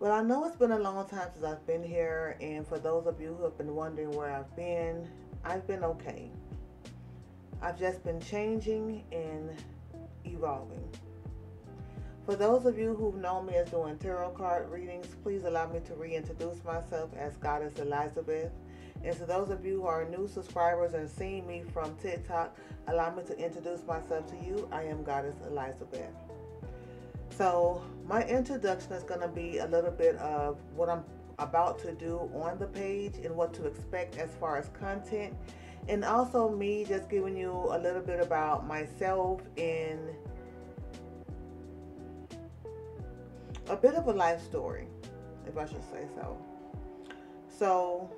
Well, I know it's been a long time since I've been here, and for those of you who have been wondering where I've been okay. I've just been changing and evolving. For those of you who've known me as doing tarot card readings, please allow me to reintroduce myself as Goddess Elizabeth. And to those of you who are new subscribers and seeing me from TikTok, allow me to introduce myself to you. I am Goddess Elizabeth. So, my introduction is going to be a little bit of what I'm about to do on the page and what to expect as far as content, and also me just giving you a little bit about myself and a bit of a life story, if I should say so. So,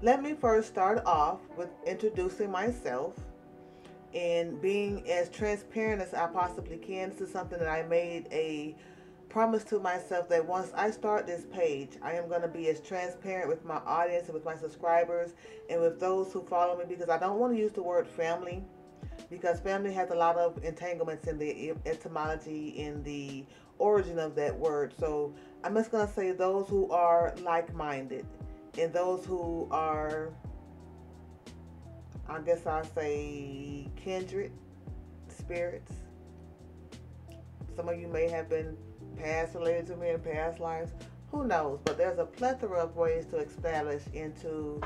let me first start off with introducing myself and being as transparent as I possibly can. This is something that I made a promise to myself that once I start this page, I am going to be as transparent with my audience and with my subscribers and with those who follow me, because I don't want to use the word family, because family has a lot of entanglements in the etymology, in the origin of that word. So I'm just going to say those who are like minded and those who are, I guess I'll say, kindred spirits. Some of you may have been past related to me in past lives. Who knows? But there's a plethora of ways to establish and to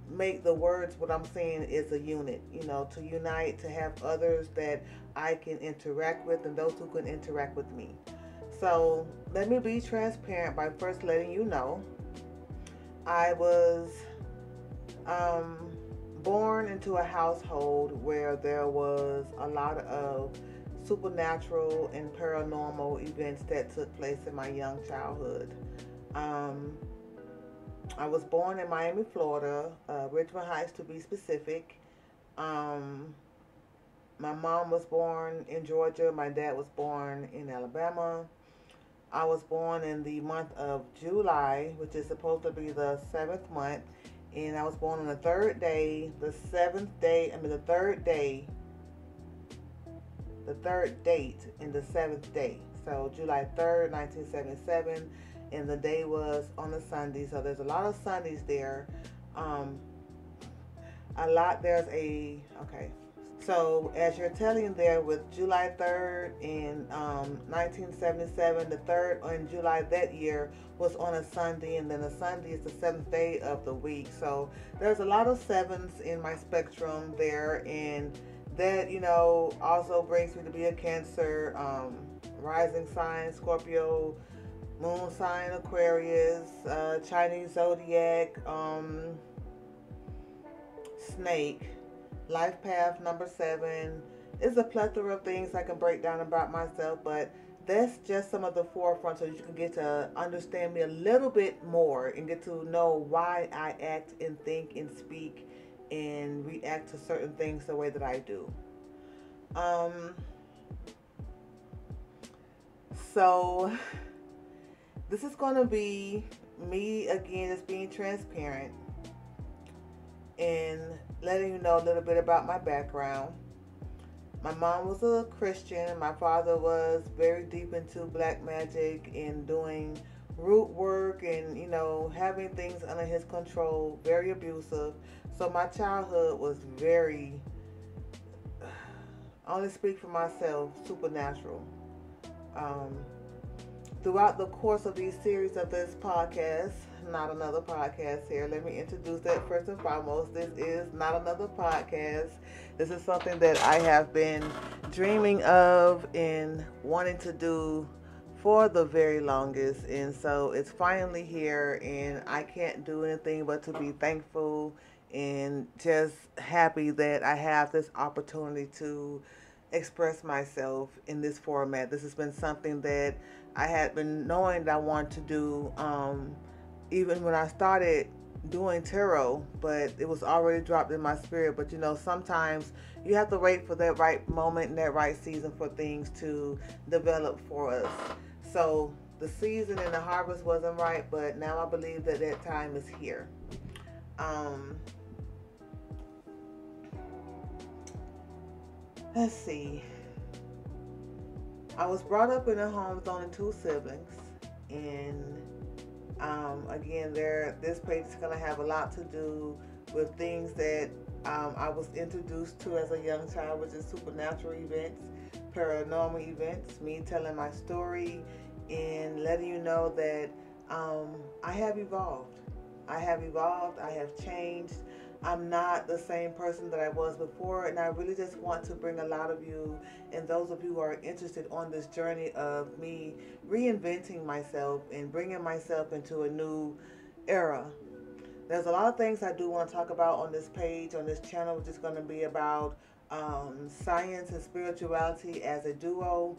make the words, what I'm saying is a unit, to unite, to have others that I can interact with and those who can interact with me. So let me be transparent by first letting you know I was um, born into a household where there was a lot of supernatural and paranormal events that took place in my young childhood. Um, I was born in Miami, Florida, Richmond Heights to be specific. Um, my mom was born in Georgia. My dad was born in Alabama. I was born in the month of July, which is supposed to be the seventh month. And I was born on the third day, the third date in the seventh day. So July 3rd, 1977. And the day was on a Sunday. So there's a lot of Sundays there. Um, okay. So as you're telling there with July 3rd in 1977, the 3rd on July that year was on a Sunday, and then a Sunday is the seventh day of the week. So there's a lot of sevens in my spectrum there, and that, also brings me to be a Cancer, rising sign, Scorpio, moon sign, Aquarius, Chinese zodiac, snake. Life path number 7 is a plethora of things I can break down about myself, but that's just some of the forefront so you can get to understand me a little bit more and get to know why I act and think and speak and react to certain things the way that I do. Um, so this is going to be me again, just being transparent and letting you know a little bit about my background. My mom was a Christian. My father was very deep into black magic and doing root work and, having things under his control, very abusive. So my childhood was very, I only speak for myself, supernatural. Um, Throughout the course of these series of this podcast, not another podcast here. Let me introduce that first and foremost. This is not another podcast. This is something that I have been dreaming of and wanting to do for the very longest. And so it's finally here, and I can't do anything but to be thankful and just happy that I have this opportunity to express myself in this format. This has been something that I had been knowing that I wanted to do, even when I started doing tarot, but it was already dropped in my spirit. But sometimes you have to wait for that right moment and that right season for things to develop for us. So the season and the harvest wasn't right, but now I believe that that time is here. Let's see. I was brought up in a home with only 2 siblings, and Again, this page is going to have a lot to do with things that I was introduced to as a young child, which is supernatural events, paranormal events, me telling my story, and letting you know that I have evolved. I have evolved. I have changed. I'm not the same person that I was before, and I really just want to bring a lot of you and those of you who are interested on this journey of me reinventing myself and bringing myself into a new era. There's a lot of things I do want to talk about on this page, on this channel, which is going to be about science and spirituality as a duo,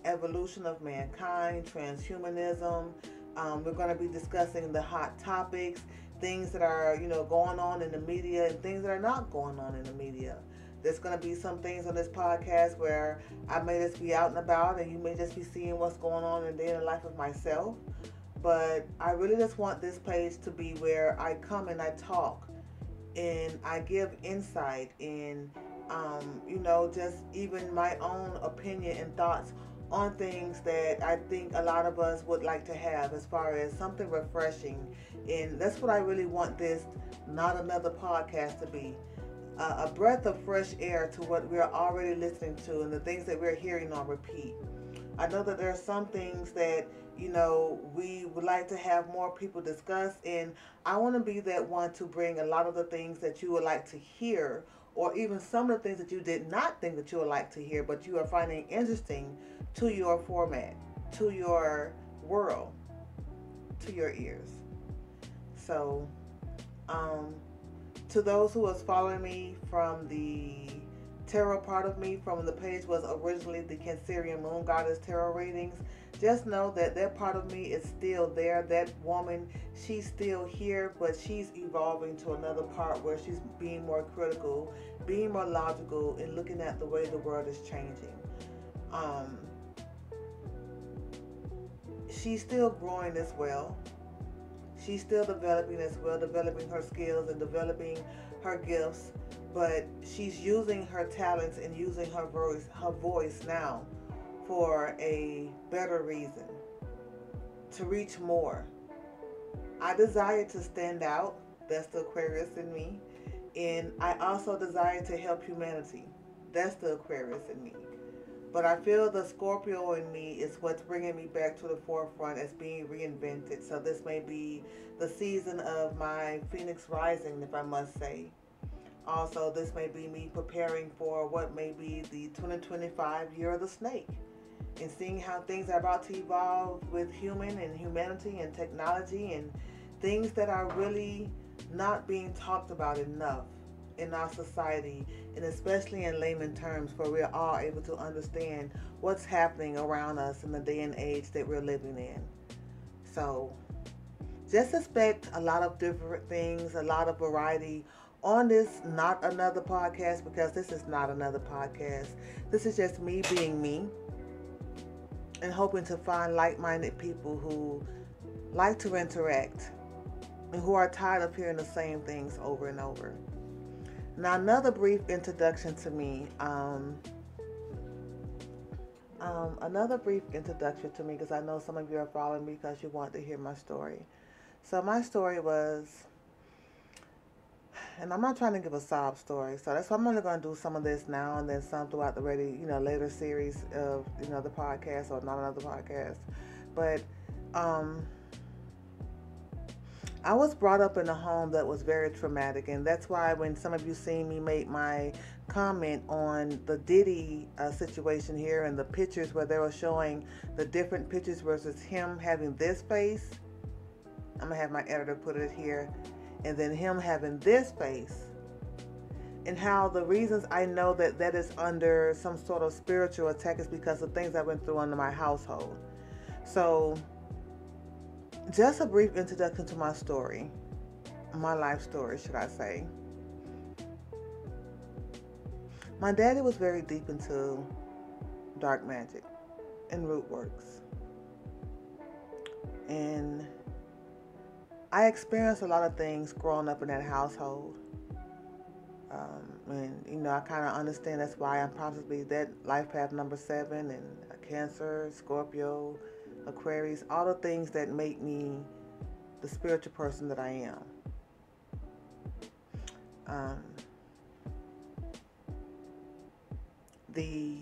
evolution of mankind, transhumanism. We're going to be discussing the hot topics, things that are, going on in the media and things that are not going on in the media. There's going to be some things on this podcast where I may just be out and about and you may just be seeing what's going on in the day in the life of myself. But I really just want this page to be where I come and I talk and I give insight and, just even my own opinion and thoughts on things that I think a lot of us would like to have as far as something refreshing. And that's what I really want this Not Another Podcast to be. A breath of fresh air to what we're already listening to and the things that we're hearing on repeat. I know that there are some things that, we would like to have more people discuss, and I want to be that one to bring a lot of the things that you would like to hear, or even some of the things that you did not think that you would like to hear, but you are finding interesting to your format, to your world, to your ears. So, to those who was following me from the tarot part of me, from the page was originally the Cancerian Moon Goddess Tarot readings, just know that that part of me is still there. That woman, she's still here, but she's evolving to another part where she's being more critical, being more logical, and looking at the way the world is changing. She's still growing as well. She's still developing as well, developing her skills and developing her gifts, but she's using her talents and using her voice now for a better reason, to reach more. I desire to stand out. That's the Aquarius in me. And I also desire to help humanity. That's the Aquarius in me. But I feel the Scorpio in me is what's bringing me back to the forefront as being reinvented. So this may be the season of my Phoenix rising, if I must say. Also, this may be me preparing for what may be the 2025 year of the snake, and seeing how things are about to evolve with human and humanity and technology and things that are really not being talked about enough in our society, and especially in layman terms, where we're all able to understand what's happening around us in the day and age that we're living in. So just expect a lot of different things, a lot of variety on this Not Another Podcast, because this is not another podcast. This is just me being me and hoping to find like-minded people who like to interact and who are tired of hearing the same things over and over. Now, another brief introduction to me. Because I know some of you are following me because you want to hear my story. So my story was, and I'm not trying to give a sob story, so that's why I'm only going to do some of this now and then some throughout the later series of, the podcast or Not Another Podcast. But, I was brought up in a home that was very traumatic, and that's why when some of you seen me make my comment on the Diddy situation here and the pictures where they were showing the different pictures versus him having this face, I'm going to have my editor put it here, and then him having this face, and how the reasons I know that that is under some sort of spiritual attack is because of things I went through under my household. So, just a brief introduction to my story, my life story, should I say. My daddy was very deep into dark magic and root works. And I experienced a lot of things growing up in that household. And, I kind of understand that's why I'm possibly that life path number 7 and a Cancer, Scorpio, Aquarius, all the things that make me the spiritual person that I am. Um, the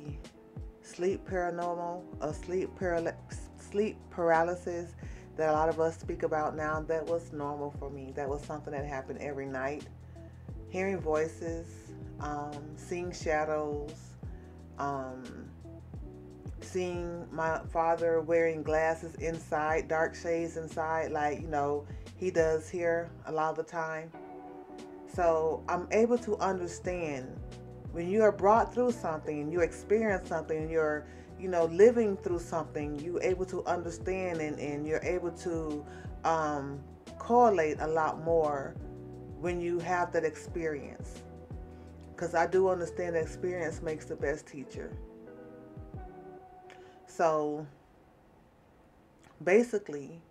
sleep paranormal, sleep paralysis that a lot of us speak about now, that was normal for me. That was something that happened every night. Hearing voices, seeing shadows, um, seeing my father wearing glasses inside, dark shades inside, like, he does here a lot of the time. So I'm able to understand when you are brought through something and you experience something and you're, living through something, you're able to understand and you're able to correlate a lot more when you have that experience. Because I do understand that experience makes the best teacher. So basically,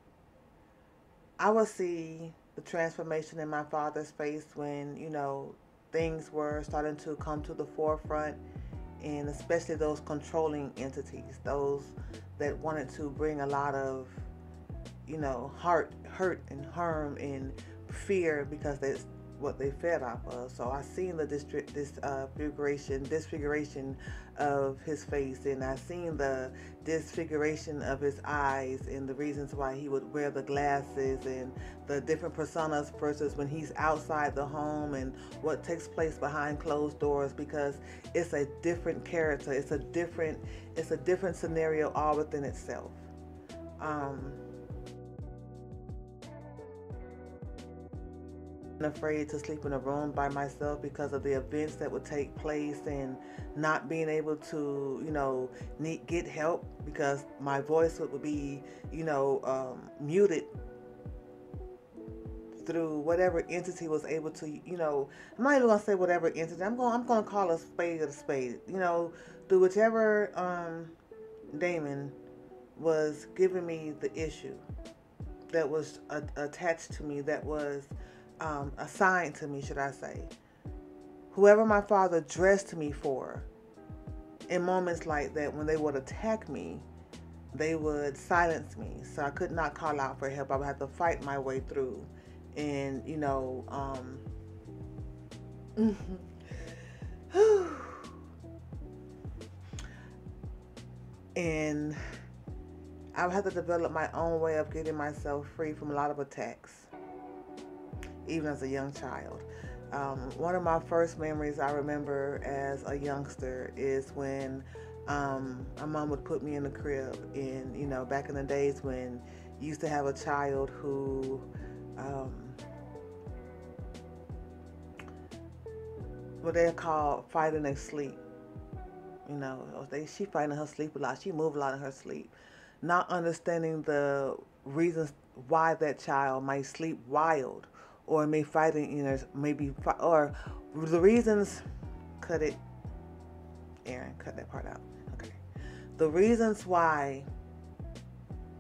I would see the transformation in my father's face when, things were starting to come to the forefront, and especially those controlling entities, those that wanted to bring a lot of, hurt and harm and fear because that's what they fed off of. So I seen the disfiguration of his face, and I seen the disfiguration of his eyes, and the reasons why he would wear the glasses, and the different personas versus when he's outside the home, and what takes place behind closed doors, because it's a different character. It's a different scenario all within itself. Um, Afraid to sleep in a room by myself because of the events that would take place, and not being able to, get help because my voice would be, muted through whatever entity was able to, I'm not even gonna say whatever entity. I'm gonna call a spade a spade. Through whichever demon was giving me the issue that was attached to me, that was assigned to me, should I say. Whoever my father dressed me for, in moments like that, when they would attack me, they would silence me. So I could not call out for help. I would have to fight my way through. And, and I would have to develop my own way of getting myself free from a lot of attacks, even as a young child. One of my first memories I remember as a youngster is when my mom would put me in the crib. And, back in the days when you used to have a child who, what they call fighting their sleep. She fighting her sleep a lot. She moved a lot in her sleep. Not understanding the reasons why that child might sleep wild, or may fighting, or the reasons. Cut it, Aaron. Cut that part out. Okay. The reasons why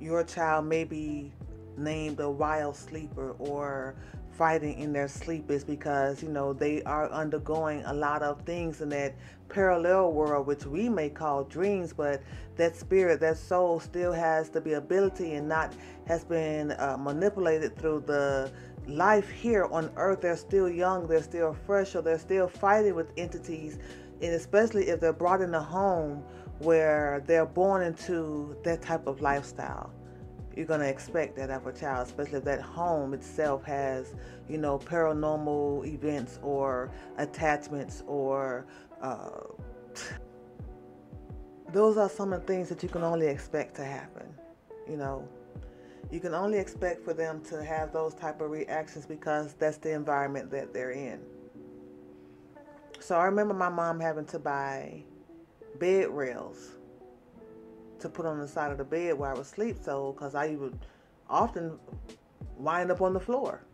your child may be named a wild sleeper or fighting in their sleep is because, they are undergoing a lot of things in that parallel world, which we may call dreams, but that spirit, that soul still has the ability and not has been manipulated through the life here on earth. They're still young, they're still fresh, or they're still fighting with entities, and especially if they're brought in a home where they're born into that type of lifestyle. You're going to expect that of a child, especially if that home itself has, paranormal events or attachments, or those are some of the things that you can only expect to happen. You can only expect for them to have those type of reactions because that's the environment that they're in. So I remember my mom having to buy bed rails to put on the side of the bed where I would sleep, so because I would often wind up on the floor.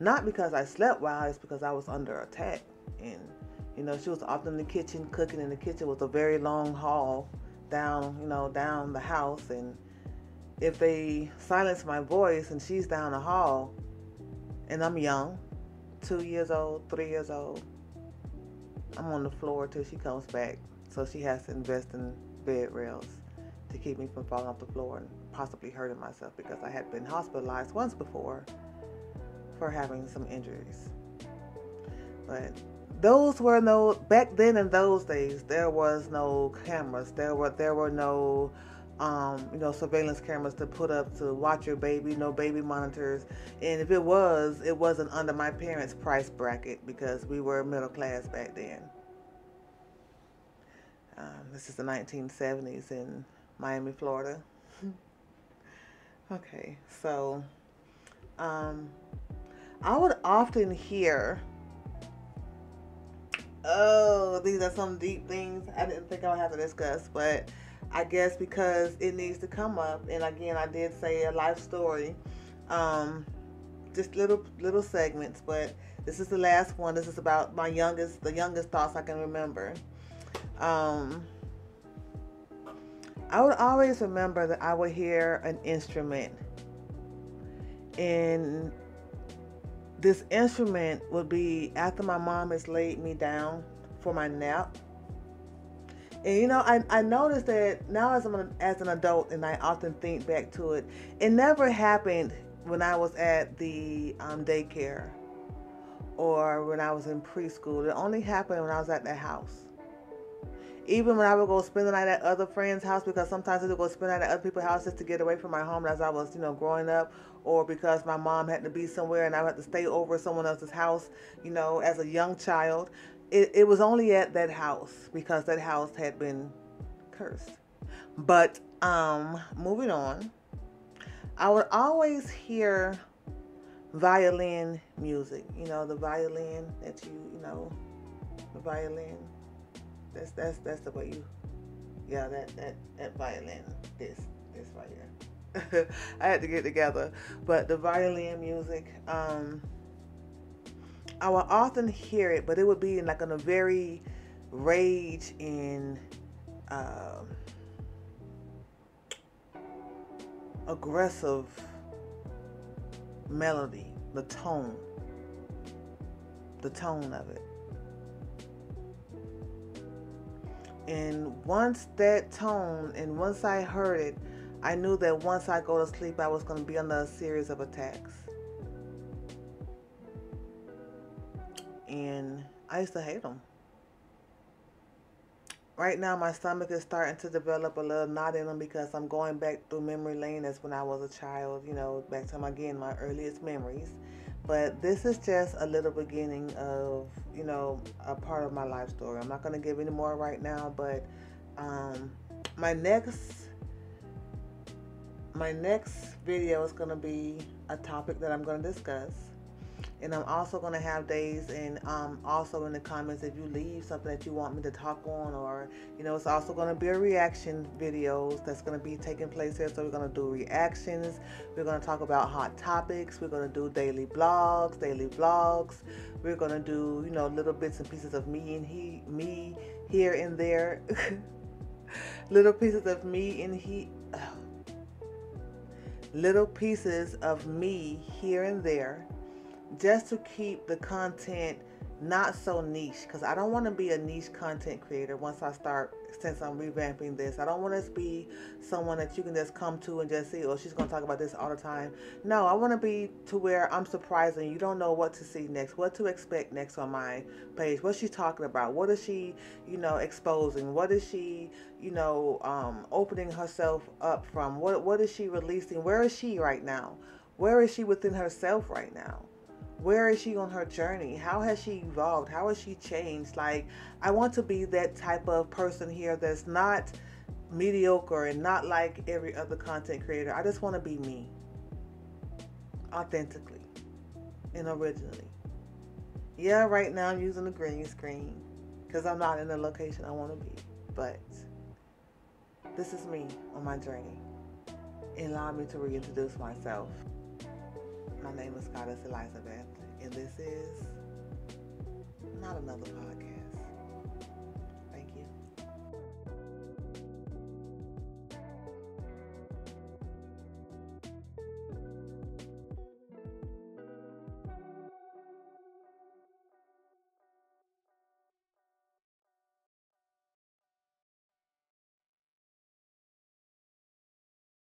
Not because I slept well, it's because I was under attack. And she was often in the kitchen cooking, and the kitchen was a very long hall down the house. And if they silence my voice and she's down the hall and I'm young, 2 years old, 3 years old, I'm on the floor till she comes back. So she has to invest in bed rails. to keep me from falling off the floor and possibly hurting myself, because I had been hospitalized once before for having some injuries. But those were no, back then in those days, there was no cameras. There were no surveillance cameras to put up to watch your baby, no baby monitors. And if it wasn't under my parents' price bracket, because we were middle class back then. This is the 1970s in Miami, Florida. Okay, so I would often hear, oh, these are some deep things I didn't think I would have to discuss, but I guess because it needs to come up. And again, I did say a life story, just little segments, but this is the last one. This is about the youngest thoughts I can remember. I would always remember that I would hear an instrument, and this instrument would be after my mom has laid me down for my nap. And I noticed that now as an adult, and I often think back to it, it never happened when I was at the daycare or when I was in preschool. It only happened when I was at the house. Even when I would go spend the night at other friends' house, because sometimes I would go spend the night at other people's houses to get away from my home as I was, growing up, or because my mom had to be somewhere and I had to stay over at someone else's house, as a young child. It was only at that house because that house had been cursed. But moving on, I would always hear violin music. The violin that the violin. That's the way that violin, this right here. I had to get together, but the violin music, I would often hear it, but it would be in a very rage in aggressive melody, the tone of it. And once I heard it, I knew that once I go to sleep, I was going to be under a series of attacks. And I used to hate them. Right now, my stomach is starting to develop a little knot in them because I'm going back through memory lane as when I was a child, back to my earliest memories. But this is just a little beginning of, a part of my life story. I'm not going to give any more right now, but my next video is going to be a topic that I'm going to discuss. And I'm also going to have days, and also in the comments, if you leave something that you want me to talk on, or, it's also going to be a reaction videos that's going to be taking place here. So we're going to do reactions. We're going to talk about hot topics. We're going to do daily vlogs. We're going to do, little bits and pieces of me here and there. Little pieces of me here and there, just to keep the content not so niche, because I don't want to be a niche content creator since I'm revamping this. I don't want to be someone that you can just come to and just see, oh, she's going to talk about this all the time. No, I want to be to where I'm surprising. You don't know what to see next, what to expect next on my page. What's she talking about? What is she, exposing? What is she, opening herself up from? What is she releasing? Where is she right now? Where is she within herself right now? Where is she on her journey? How has she evolved? How has she changed? I want to be that type of person here that's not mediocre and not like every other content creator. I just want to be me, authentically and originally. Yeah, right now I'm using the green screen because I'm not in the location I want to be. But this is me on my journey. And allow me to reintroduce myself. My name is Goddess Elizabeth, and this is not another podcast.